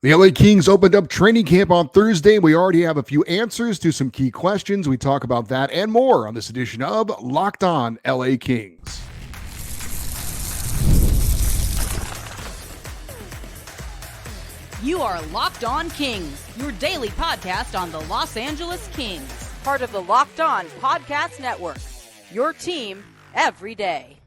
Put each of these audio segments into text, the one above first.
The LA Kings opened up training camp on Thursday. We already have a few answers to some key questions. We talk about that and more on this edition of Locked On LA Kings. You are Locked On Kings, your daily podcast on the Los Angeles Kings, part of the Locked On Podcast Network, your team every day.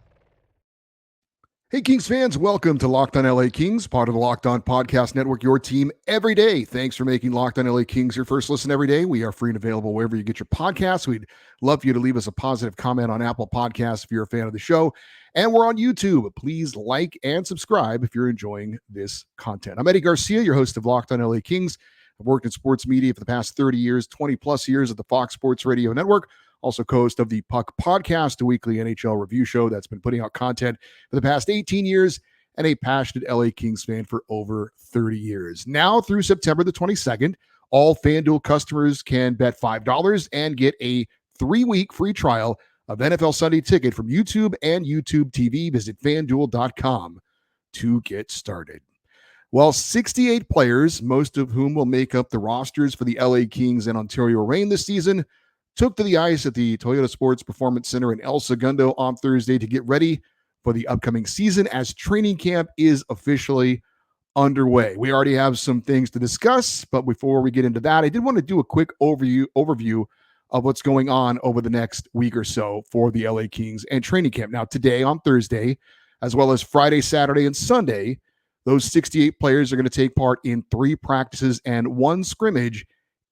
Hey, Kings fans, welcome to Locked On LA Kings, part of the Locked On Podcast Network, your team every day. Thanks for making Locked On LA Kings your first listen every day. We are free and available wherever you get your podcasts. We'd love for you to leave us a positive comment on Apple Podcasts if you're a fan of the show. And we're on YouTube. Please like and subscribe if you're enjoying this content. I'm Eddie Garcia, your host of Locked On LA Kings. I've worked in sports media for the past 30 years, 20 plus years at the Fox Sports Radio Network. Also co-host of the Puck Podcast, a weekly NHL review show that's been putting out content for the past 18 years, and a passionate LA Kings fan for over 30 years. Now through September the 22nd, all FanDuel customers can bet $5 and get a 3-week free trial of NFL Sunday Ticket from YouTube and YouTube TV. Visit FanDuel.com to get started. Well, 68 players, most of whom will make up the rosters for the LA Kings and Ontario Reign this season, took to the ice at the Toyota Sports Performance Center in El Segundo on Thursday to get ready for the upcoming season as training camp is officially underway. We already have some things to discuss, but before we get into that, I did want to do a quick overview of what's going on over the next week or so for the LA Kings and training camp. Now, today on Thursday, as well as Friday, Saturday, and Sunday, those 68 players are going to take part in 3 practices and 1 scrimmage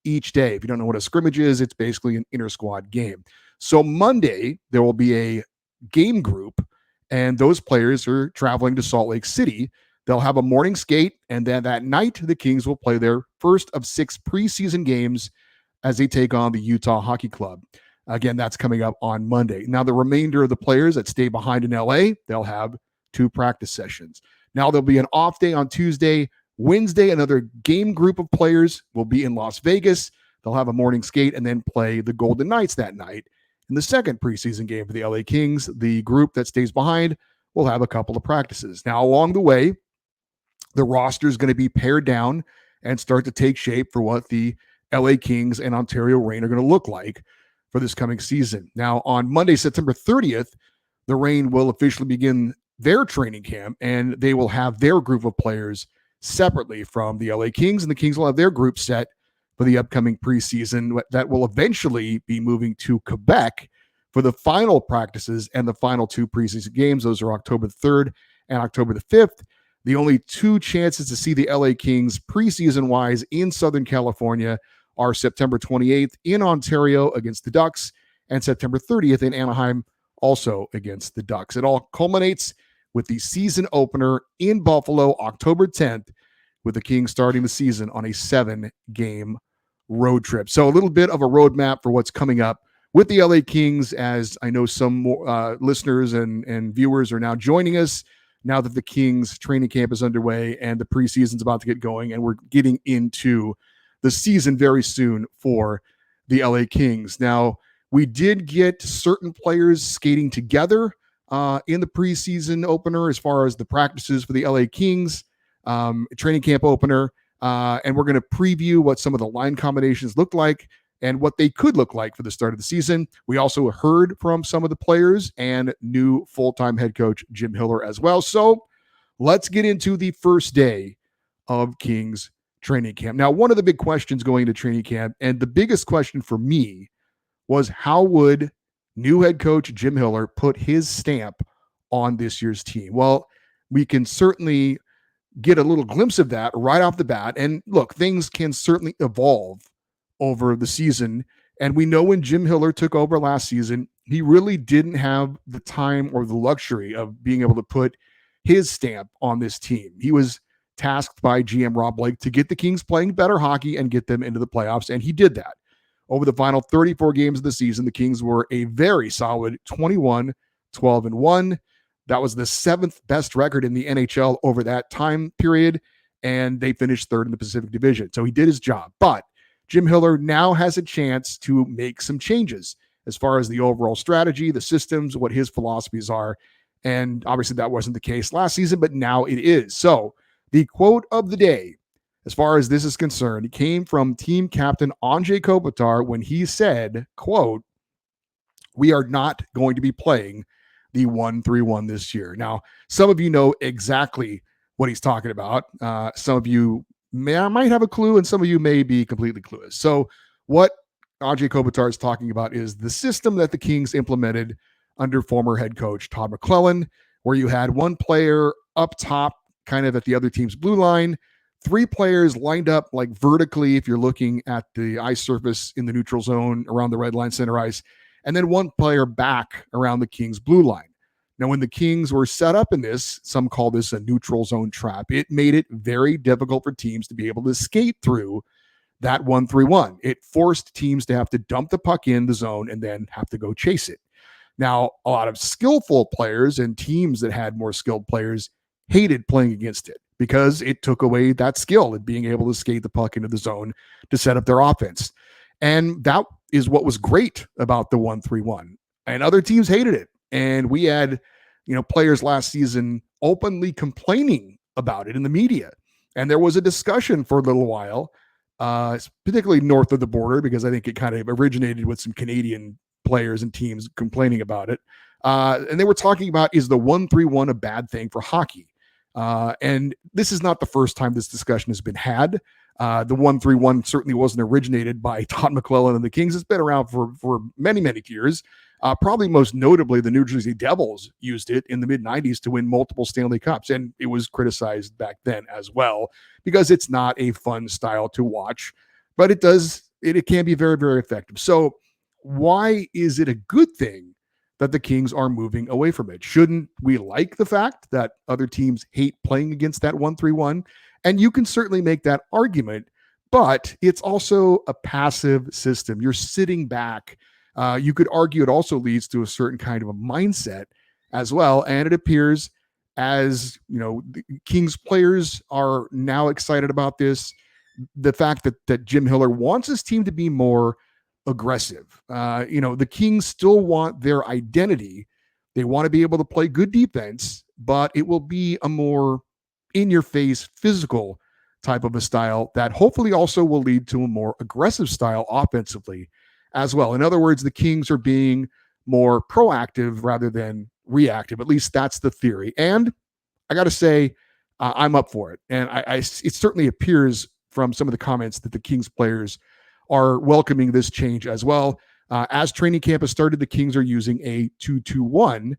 each day. If you don't know what a scrimmage is, it's basically an inter-squad game. So Monday, there will be a game group, and those players are traveling to Salt Lake City. They'll have a morning skate, and then that night, the Kings will play their first of 6 preseason games as they take on the Utah Hockey Club. Again, that's coming up on Monday. Now, the remainder of the players that stay behind in LA, they'll have 2 practice sessions. Now, there'll be an off day on Tuesday. Wednesday, another game group of players will be in Las Vegas. They'll have a morning skate and then play the Golden Knights that night. In the second preseason game for the LA Kings, the group that stays behind will have a couple of practices. Now, along the way, the roster is going to be pared down and start to take shape for what the LA Kings and Ontario Reign are going to look like for this coming season. Now, on Monday, September 30th, the Reign will officially begin their training camp, and they will have their group of players separately from the LA Kings, and the Kings will have their group set for the upcoming preseason that will eventually be moving to Quebec for the final practices and the final 2 preseason games. Those are October 3rd and October the 5th. The only 2 chances to see the LA Kings preseason-wise in Southern California are September 28th in Ontario against the Ducks and September 30th in Anaheim, also against the Ducks. It all culminates with the season opener in Buffalo, October 10th, with the Kings starting the season on a 7-game road trip. So a little bit of a roadmap for what's coming up with the LA Kings, as I know some more listeners and viewers are now joining us now that the Kings training camp is underway and the preseason's about to get going, and we're getting into the season very soon for the LA Kings. Now, we did get certain players skating together in the preseason opener as far as the practices for the LA Kings training camp opener. And we're going to preview what some of the line combinations look like and what they could look like for the start of the season. We also heard from some of the players and new full-time head coach Jim Hiller as well. So let's get into the first day of Kings training camp. Now, one of the big questions going into training camp, and the biggest question for me, was how would new head coach Jim Hiller put his stamp on this year's team? Well, we can certainly get a little glimpse of that right off the bat. And look, things can certainly evolve over the season. And we know when Jim Hiller took over last season, he really didn't have the time or the luxury of being able to put his stamp on this team. He was tasked by GM Rob Blake to get the Kings playing better hockey and get them into the playoffs, and he did that. Over the final 34 games of the season, the Kings were a very solid 21-12-1. That was the 7th best record in the NHL over that time period, and they finished 3rd in the Pacific Division. So he did his job. But Jim Hiller now has a chance to make some changes as far as the overall strategy, the systems, what his philosophies are. And obviously that wasn't the case last season, but now it is. So the quote of the day as far as this is concerned, came from team captain Anze Kopitar when he said, quote, "We are not going to be playing the 1-3-1 this year." Now, some of you know exactly what he's talking about. Some of you might have a clue, and some of you may be completely clueless. So, what Ajay Kopitar is talking about is the system that the Kings implemented under former head coach Todd McClellan, where you had one player up top, kind of at the other team's blue line, three players lined up like vertically if you're looking at the ice surface in the neutral zone around the red line center ice, and then one player back around the Kings' blue line. Now, when the Kings were set up in this, some call this a neutral zone trap. It made it very difficult for teams to be able to skate through that 1-3-1. It forced teams to have to dump the puck in the zone and then have to go chase it. Now, a lot of skillful players and teams that had more skilled players hated playing against it because it took away that skill of being able to skate the puck into the zone to set up their offense. And that is what was great about the 1-3-1. And other teams hated it. And we had, players last season openly complaining about it in the media. And there was a discussion for a little while, particularly north of the border, because I think it kind of originated with some Canadian players and teams complaining about it. And they were talking about, is the 1-3-1 a bad thing for hockey? And this is not the first time this discussion has been had. The 1-3-1 certainly wasn't originated by Todd McClellan and the Kings. It's been around for many, many years. Probably most notably, the New Jersey Devils used it in the mid-90s to win multiple Stanley Cups. And it was criticized back then as well because it's not a fun style to watch. But it can be very, very effective. So why is it a good thing that the Kings are moving away from it? Shouldn't we like the fact that other teams hate playing against that 1-3-1? And you can certainly make that argument, but it's also a passive system. You're sitting back. You could argue it also leads to a certain kind of a mindset as well. And it appears as, the Kings players are now excited about this. The fact that Jim Hiller wants his team to be more aggressive. The Kings still want their identity. They want to be able to play good defense, but it will be a more in-your-face physical type of a style that hopefully also will lead to a more aggressive style offensively as well. In other words, the Kings are being more proactive rather than reactive. At least that's the theory. And I got to say, I'm up for it. And it certainly appears from some of the comments that the Kings players are welcoming this change as well. As training camp has started, the Kings are using a 2-2-1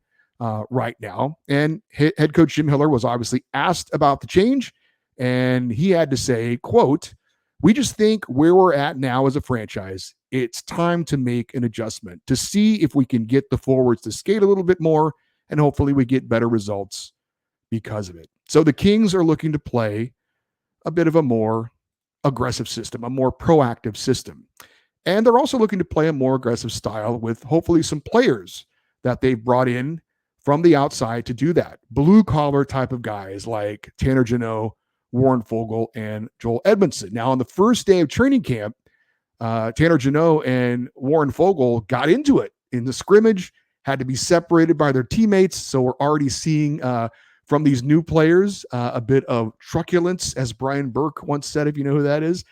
right now. And head coach Jim Hiller was obviously asked about the change. And he had to say, quote, "We just think where we're at now as a franchise, it's time to make an adjustment to see if we can get the forwards to skate a little bit more, and hopefully we get better results because of it." So the Kings are looking to play a bit of a more aggressive system, a more proactive system. And they're also looking to play a more aggressive style with hopefully some players that they've brought in from the outside to do that. Blue collar type of guys like Tanner Jeannot, Warren Foegele, and Joel Edmondson. Now, on the first day of training camp, Tanner Jeannot and Warren Foegele got into it in the scrimmage, had to be separated by their teammates. So we're already seeing from these new players a bit of truculence, as Brian Burke once said, if you know who that is.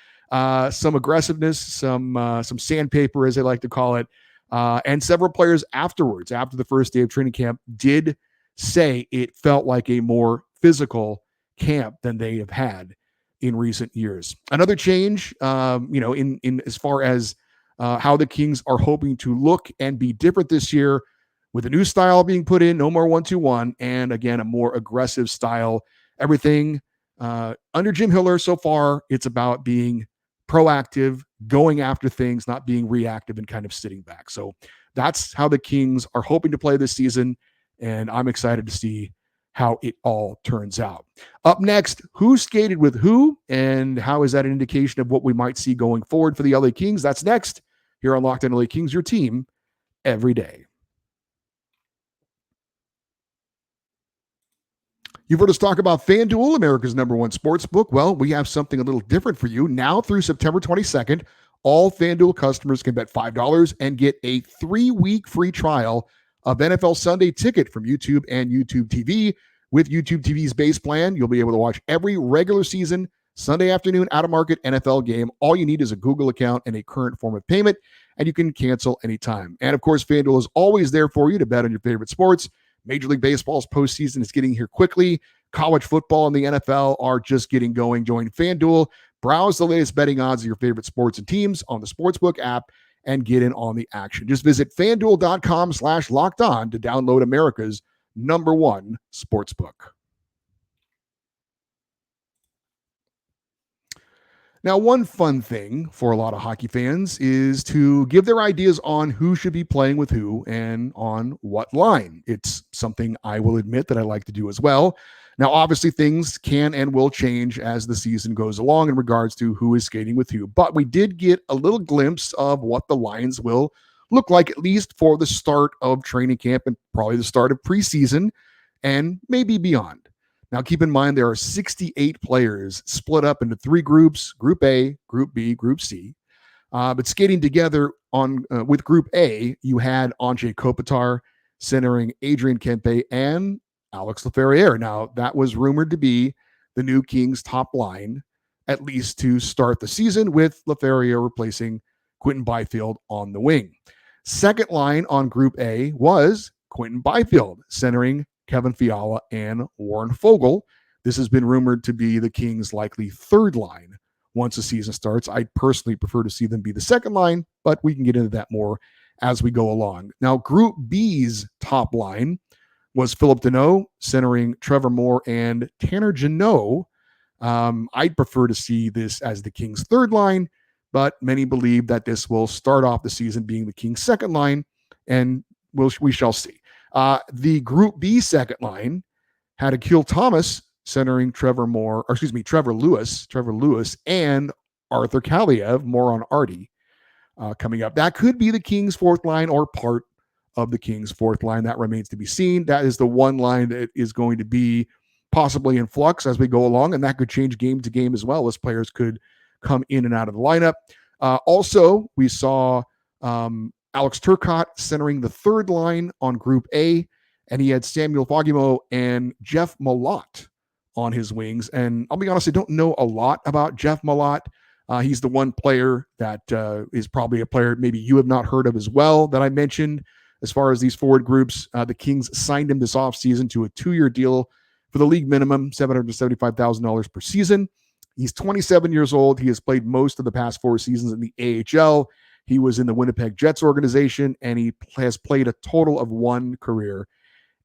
Some aggressiveness, some sandpaper, as they like to call it. And several players afterwards, after the first day of training camp, did say it felt like a more physical camp than they have had in recent years. Another change, in as far as how the Kings are hoping to look and be different this year, with a new style being put in, no more 1-2-1, and again, a more aggressive style. Everything under Jim Hiller so far, it's about being proactive, going after things, not being reactive and kind of sitting back. So that's how the Kings are hoping to play this season, and I'm excited to see how it all turns out. Up next, who skated with who, and how is that an indication of what we might see going forward for the LA Kings? That's next here on Locked On LA Kings, your team every day. You've heard us talk about FanDuel, America's #1 sports book. Well, we have something a little different for you. Now through September 22nd, all FanDuel customers can bet $5 and get a 3-week free trial of NFL Sunday Ticket from YouTube and YouTube TV. With YouTube TV's base plan, you'll be able to watch every regular season Sunday afternoon out of market NFL game. All you need is a Google account and a current form of payment, and you can cancel anytime. And of course, FanDuel is always there for you to bet on your favorite sports. Major League Baseball's postseason is getting here quickly. College football and the NFL are just getting going. Join FanDuel. Browse the latest betting odds of your favorite sports and teams on the Sportsbook app and get in on the action. Just visit FanDuel.com/lockedon to download America's #1 sportsbook. Now, one fun thing for a lot of hockey fans is to give their ideas on who should be playing with who and on what line. It's something I will admit that I like to do as well. Now, obviously, things can and will change as the season goes along in regards to who is skating with who, but we did get a little glimpse of what the lines will look like, at least for the start of training camp and probably the start of preseason and maybe beyond. Now, keep in mind, there are 68 players split up into 3 groups, Group A, Group B, Group C. But skating together on with Group A, you had Andrei Kopitar centering Adrian Kempe and Alex Laferriere. Now, that was rumored to be the new Kings top line, at least to start the season, with Laferriere replacing Quinton Byfield on the wing. Second line on Group A was Quinton Byfield centering Kevin Fiala and Warren Foegele. This has been rumored to be the Kings' likely third line once the season starts. I personally prefer to see them be the second line, but we can get into that more as we go along. Now, Group B's top line was Philip Deneau centering Trevor Moore and Tanner Jeannot. I'd prefer to see this as the Kings' third line, but many believe that this will start off the season being the Kings' second line, and we shall see. The Group B second line had Akil Thomas centering Trevor Lewis, and Arthur Kaliev, more on Artie, coming up. That could be the Kings' fourth line or part of the Kings' fourth line. That remains to be seen. That is the one line that is going to be possibly in flux as we go along, and that could change game to game as well, as players could come in and out of the lineup. Also, we saw Alex Turcotte centering the third line on Group A, and he had Samuel Fagemo and Jeff Malott on his wings. And I'll be honest, I don't know a lot about Jeff Malott. He's the one player that is probably a player maybe you have not heard of as well that I mentioned. As far as these forward groups, the Kings signed him this offseason to a 2-year deal for the league minimum, $775,000 per season. He's 27 years old. He has played most of the past 4 seasons in the AHL. He was in the Winnipeg Jets organization, and he has played a total of 1 career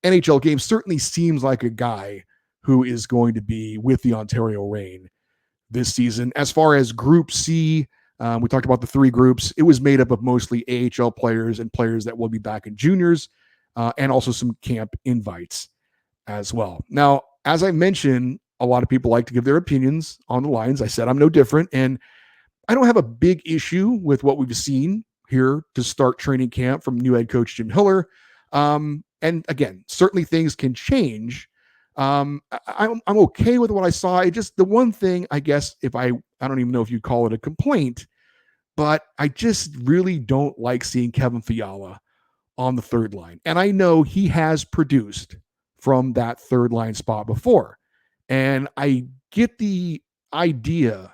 NHL game. Certainly seems like a guy who is going to be with the Ontario Reign this season. As far as Group C, we talked about the 3 groups. It was made up of mostly AHL players and players that will be back in juniors, and also some camp invites as well. Now, as I mentioned, a lot of people like to give their opinions on the lines. I said I'm no different, and I don't have a big issue with what we've seen here to start training camp from new head coach Jim Hiller. And again, certainly things can change. I'm okay with what I saw. It just, the one thing, I guess, I don't even know if you'd call it a complaint, but I just really don't like seeing Kevin Fiala on the third line. And I know he has produced from that third line spot before. And I get the idea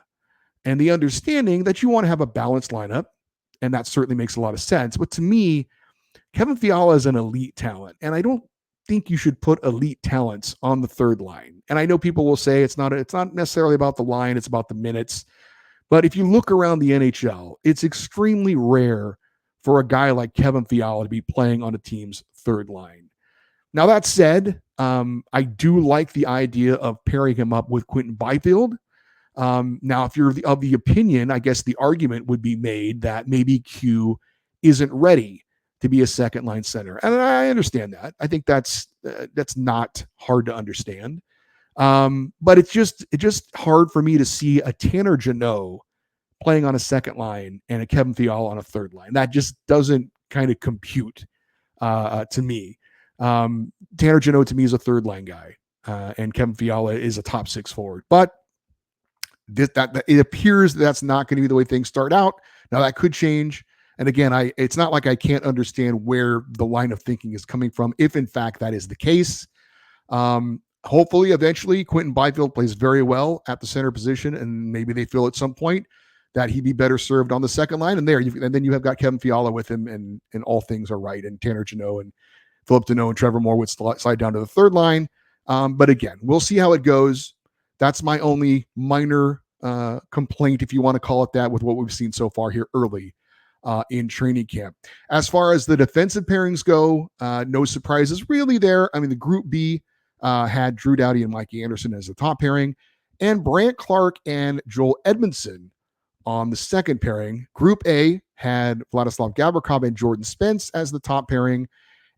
and the understanding that you want to have a balanced lineup, and that certainly makes a lot of sense. But to me, Kevin Fiala is an elite talent, and I don't think you should put elite talents on the third line. And I know people will say it's not necessarily about the line, it's about the minutes. But if you look around the NHL, it's extremely rare for a guy like Kevin Fiala to be playing on a team's third line. Now, that said, I do like the idea of pairing him up with Quinton Byfield. Now, if you're of the opinion, I guess the argument would be made that maybe Q isn't ready to be a second line center. And I understand that. I think that's not hard to understand. But it's just hard for me to see a Tanner Jeannot playing on a second line and a Kevin Fiala on a third line. That just doesn't kind of compute to me. Tanner Jeannot to me is a third line guy, and Kevin Fiala is a top 6 forward. But that it appears that's not going to be the way things start out. Now, that could change. And again, it's not like I can't understand where the line of thinking is coming from, if in fact that is the case. Hopefully, eventually, Quentin Byfield plays very well at the center position, and maybe they feel at some point that he'd be better served on the second line. And then you have got Kevin Fiala with him, and all things are right. And Tanner Jeannot and Philip Deneau and Trevor Moore would slide down to the third line. But again, we'll see how it goes. That's my only minor complaint, if you want to call it that, with what we've seen so far here early in training camp. As far as the defensive pairings go, no surprises really there. I mean, the Group B had Drew Doughty and Mikey Anderson as the top pairing, and Brant Clark and Joel Edmondson on the second pairing. Group A had Vladislav Gavrikov and Jordan Spence as the top pairing,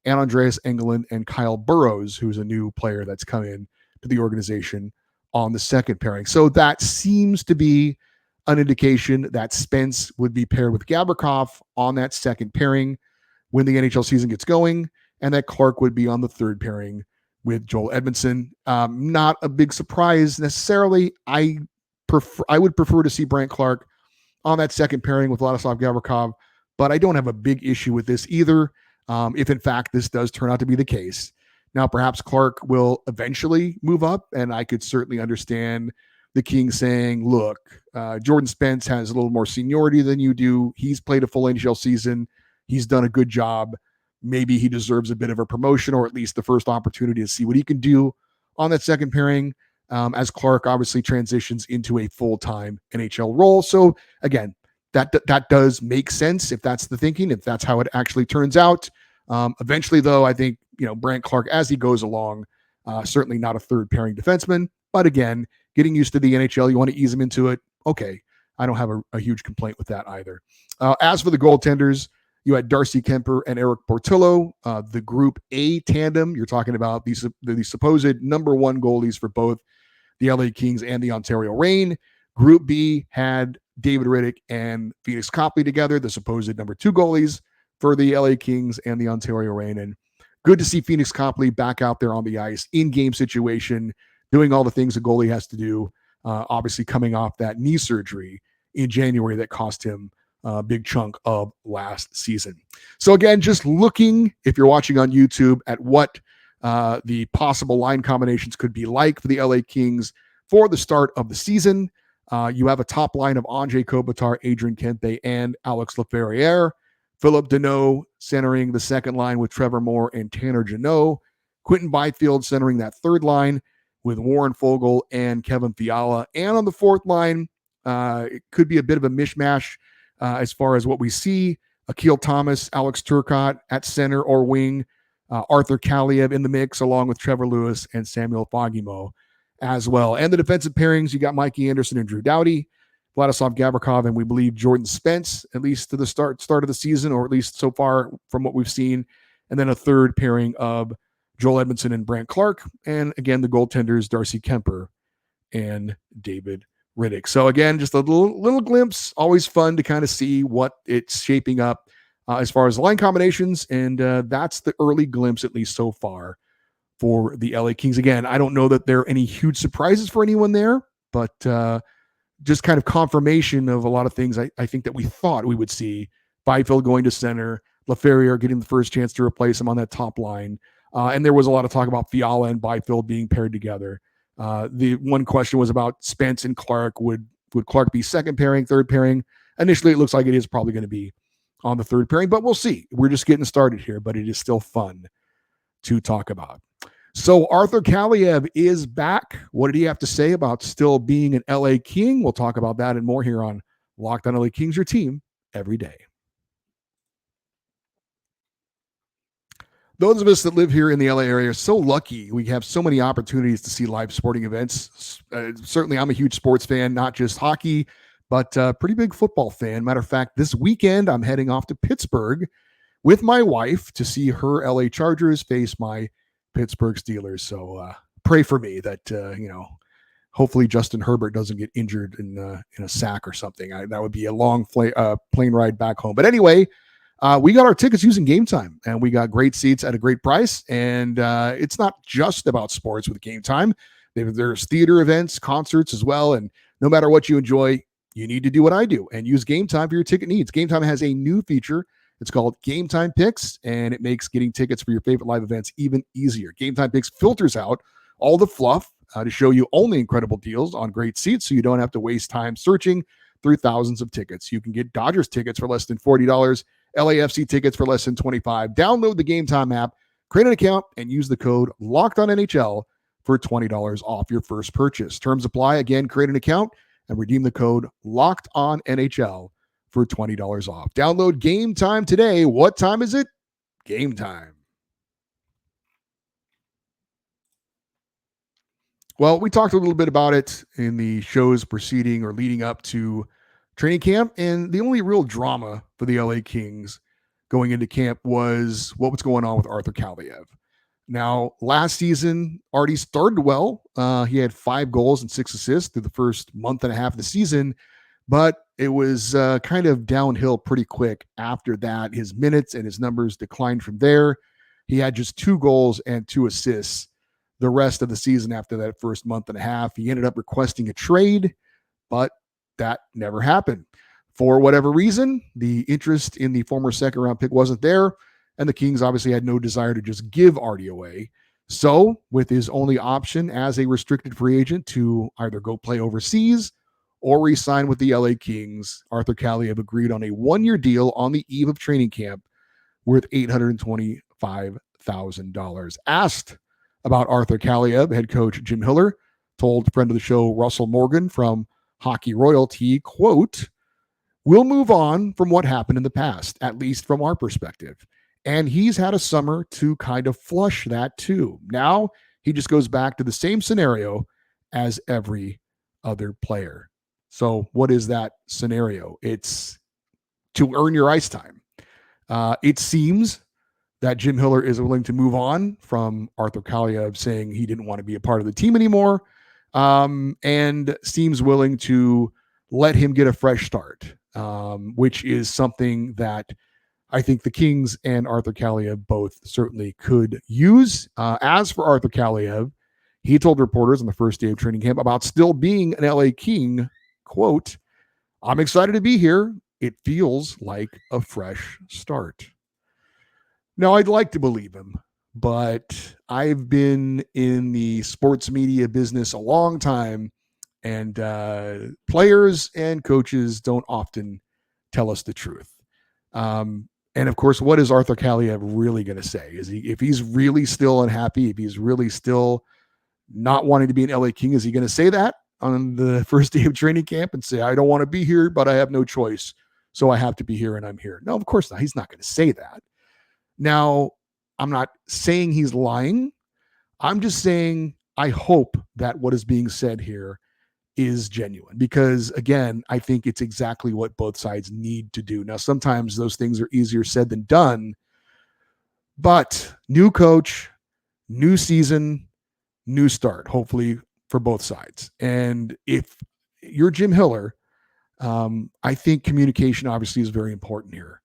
and Andreas Engelland and Kyle Burrows, who's a new player that's come in to the organization, on the second pairing. So that seems to be an indication that Spence would be paired with Gavrikov on that second pairing when the NHL season gets going, and that Clark would be on the third pairing with Joel Edmondson. Not a big surprise necessarily. I would prefer to see Brant Clark on that second pairing with Vladislav Gavrikov, but I don't have a big issue with this either. If in fact this does turn out to be the case. Now, perhaps Clark will eventually move up, and I could certainly understand the Kings saying, look, Jordan Spence has a little more seniority than you do. He's played a full NHL season. He's done a good job. Maybe he deserves a bit of a promotion, or at least the first opportunity to see what he can do on that second pairing, as Clark obviously transitions into a full-time NHL role. So again, that does make sense if that's the thinking, if that's how it actually turns out. Eventually, though, I think, Brant Clark, as he goes along, certainly not a third pairing defenseman. But again, getting used to the NHL, you want to ease him into it. Okay, I don't have a huge complaint with that either. As for the goaltenders, you had Darcy Kemper and Eric Portillo, the Group A tandem. You're talking about the supposed number one goalies for both the LA Kings and the Ontario Reign. Group B had David Riddick and Phoenix Copley together, the supposed number two goalies for the LA Kings and the Ontario Reign. And good to see Phoenix Copley back out there on the ice, in-game situation, doing all the things a goalie has to do, obviously coming off that knee surgery in January that cost him a big chunk of last season. So again, just looking, if you're watching on YouTube, at what the possible line combinations could be like for the LA Kings for the start of the season. You have a top line of Anjay Kopitar, Adrian Kempe, and Alex Laferriere. Philip Deneau centering the second line with Trevor Moore and Tanner Jeannot. Quentin Byfield centering that third line with Warren Foegele and Kevin Fiala. And on the fourth line, it could be a bit of a mishmash as far as what we see. Akil Thomas, Alex Turcotte at center or wing. Arthur Kaliev in the mix, along with Trevor Lewis and Samuel Fagemo as well. And the defensive pairings, you got Mikey Anderson and Drew Doughty, Vladislav Gavrikov, and we believe Jordan Spence, at least to the start of the season, or at least so far from what we've seen. And then a third pairing of Joel Edmondson and Brant Clark. And again, the goaltenders, Darcy Kemper and David Riddick. So again, just a little glimpse, always fun to kind of see what it's shaping up as far as the line combinations. And that's the early glimpse, at least so far, for the LA Kings. Again, I don't know that there are any huge surprises for anyone there, but just kind of confirmation of a lot of things I think that we thought we would see. Byfield going to center, Laferriere getting the first chance to replace him on that top line. And there was a lot of talk about Fiala and Byfield being paired together. The one question was about Spence and Clark. Would Clark be second pairing, third pairing? Initially, it looks like it is probably going to be on the third pairing, but we'll see. We're just getting started here, but it is still fun to talk about. So Arthur Kaliev is back. What did he have to say about still being an LA King? We'll talk about that and more here on Locked On LA Kings, your team every day. Those of us that live here in the LA area are so lucky. We have so many opportunities to see live sporting events. Certainly, I'm a huge sports fan, not just hockey, but pretty big football fan. Matter of fact, this weekend, I'm heading off to Pittsburgh with my wife to see her LA Chargers face my Pittsburgh Steelers. So pray for me that, hopefully Justin Herbert doesn't get injured in a sack or something. That would be a long plane ride back home. But anyway, we got our tickets using Gametime, and we got great seats at a great price. And it's not just about sports with Gametime. There's theater events, concerts as well. And no matter what you enjoy, you need to do what I do and use Gametime for your ticket needs. Gametime has a new feature. It's called Gametime Picks, and it makes getting tickets for your favorite live events even easier. Gametime Picks filters out all the fluff to show you only incredible deals on great seats so you don't have to waste time searching through thousands of tickets. You can get Dodgers tickets for less than $40, LAFC tickets for less than $25. Download the Gametime app, create an account, and use the code LOCKEDONNHL for $20 off your first purchase. Terms apply. Again, create an account and redeem the code LOCKEDONNHL for $20 off. Download Gametime today. What time is it? Gametime. Well, we talked a little bit about it in the shows preceding or leading up to training camp, and the only real drama for the LA Kings going into camp was what was going on with Arthur Kaliev. Now, last season already started well. He had 5 goals and 6 assists through the first month and a half of the season, but it was kind of downhill pretty quick after that. His minutes and his numbers declined from there. He had just 2 goals and 2 assists the rest of the season after that first month and a half. He ended up requesting a trade, but that never happened. For whatever reason, the interest in the former second-round pick wasn't there, and the Kings obviously had no desire to just give Artie away. So, with his only option as a restricted free agent to either go play overseas or re-sign with the LA Kings, Arthur Kaliev agreed on a 1-year deal on the eve of training camp worth $825,000. Asked about Arthur Kaliev, head coach Jim Hiller told friend of the show Russell Morgan from Hockey Royalty, quote, "We'll move on from what happened in the past, at least from our perspective. And he's had a summer to kind of flush that too. Now he just goes back to the same scenario as every other player." So what is that scenario? It's to earn your ice time. It seems that Jim Hiller is willing to move on from Arthur Kaliev, saying he didn't want to be a part of the team anymore, and seems willing to let him get a fresh start, which is something that I think the Kings and Arthur Kaliev both certainly could use. As for Arthur Kaliev, he told reporters on the first day of training camp about still being an LA King, quote, "I'm excited to be here. It feels like a fresh start." Now, I'd like to believe him, but I've been in the sports media business a long time, and players and coaches don't often tell us the truth. And of course, what is Arthur Kaliev really going to say? If he's really still unhappy, if he's really still not wanting to be an LA King, is he going to say that on the first day of training camp and say, "I don't want to be here, but I have no choice, so I have to be here and I'm here"? No, of course not. He's not going to say that. Now, I'm not saying he's lying. I'm just saying I hope that what is being said here is genuine, because again, I think it's exactly what both sides need to do. Now, sometimes those things are easier said than done, but new coach, new season, new start, hopefully for both sides. And if you're Jim Hiller, I think communication obviously is very important here.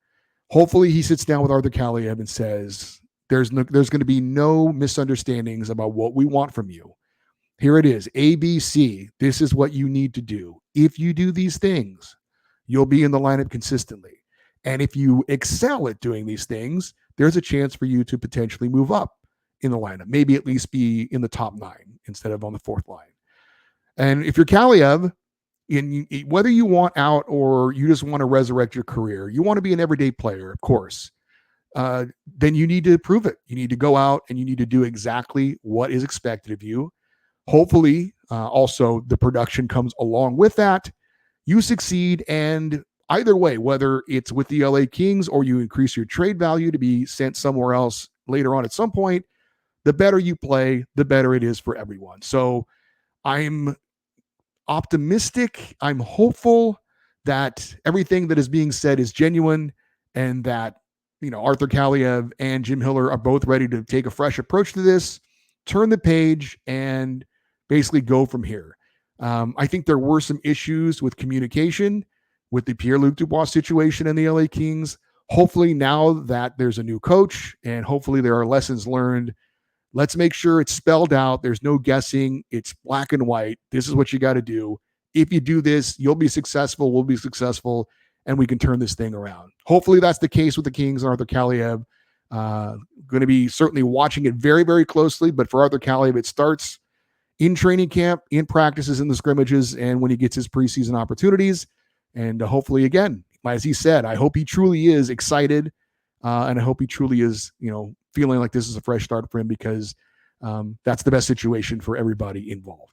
Hopefully he sits down with Arthur Kaliev and says, there's going to be no misunderstandings about what we want from you. Here it is, ABC. This is what you need to do. If you do these things, you'll be in the lineup consistently. And if you excel at doing these things, there's a chance for you to potentially move up in the lineup, maybe at least be in the top 9 instead of on the 4th line. And if you're Kaliev, whether you want out or you just want to resurrect your career, you want to be an everyday player, of course, then you need to prove it. You need to go out and you need to do exactly what is expected of you. Hopefully, also the production comes along with that. You succeed, and either way, whether it's with the LA Kings or you increase your trade value to be sent somewhere else later on at some point, the better you play, the better it is for everyone. So I'm optimistic. I'm hopeful that everything that is being said is genuine, and that, Arthur Kaliev and Jim Hiller are both ready to take a fresh approach to this, turn the page, and basically go from here. I think there were some issues with communication with the Pierre-Luc Dubois situation in the LA Kings. Hopefully now that there's a new coach and hopefully there are lessons learned, let's make sure it's spelled out. There's no guessing. It's black and white. This is what you got to do. If you do this, you'll be successful. We'll be successful, and we can turn this thing around. Hopefully that's the case with the Kings and Arthur Kaliev. Going to be certainly watching it very, very closely. But for Arthur Kaliev, it starts in training camp, in practices, in the scrimmages, and when he gets his preseason opportunities. And hopefully, again, as he said, I hope he truly is excited, and I hope he truly is, feeling like this is a fresh start for him, because that's the best situation for everybody involved.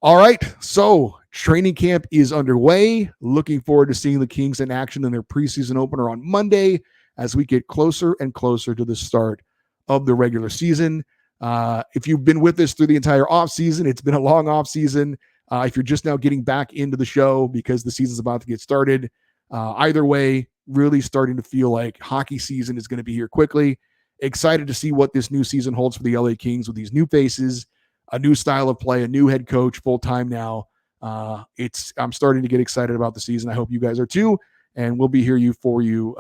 All right, so training camp is underway. Looking forward to seeing the Kings in action in their preseason opener on Monday as we get closer and closer to the start of the regular season. If you've been with us through the entire offseason, it's been a long offseason. If you're just now getting back into the show because the season's about to get started, either way, really starting to feel like hockey season is going to be here quickly. Excited to see what this new season holds for the LA Kings with these new faces, a new style of play, a new head coach full-time now. I'm starting to get excited about the season. I hope you guys are too. And we'll be here for you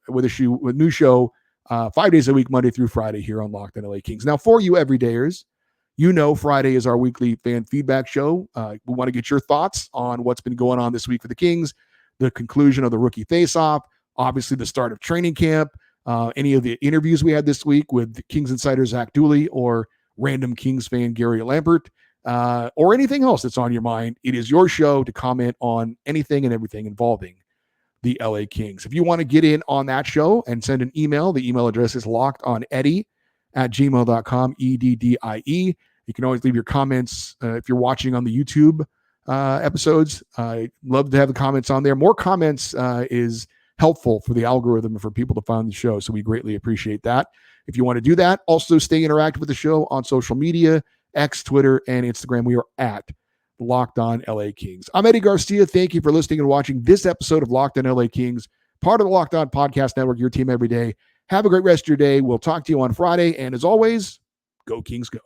with a new show 5 days a week, Monday through Friday here on Locked On LA Kings. Now, for you everydayers, Friday is our weekly fan feedback show. We want to get your thoughts on what's been going on this week for the Kings, the conclusion of the rookie face-off, obviously the start of training camp, any of the interviews we had this week with Kings insider Zach Dooley or random Kings fan Gary Lambert, or anything else that's on your mind. It is your show to comment on anything and everything involving the LA Kings. If you want to get in on that show and send an email, the email address is lockedoneddie@gmail.com, EDDIE. You can always leave your comments if you're watching on the YouTube episodes. I love to have the comments on there. More comments is helpful for the algorithm and for people to find the show, so we greatly appreciate that. If you want to do that, also stay interactive with the show on social media, X, Twitter, and Instagram. We are at Locked On LA Kings. I'm Eddie Garcia. Thank you for listening and watching this episode of Locked On LA Kings, part of the Locked On Podcast Network, your team every day. Have a great rest of your day. We'll talk to you on Friday. And as always, go Kings, go.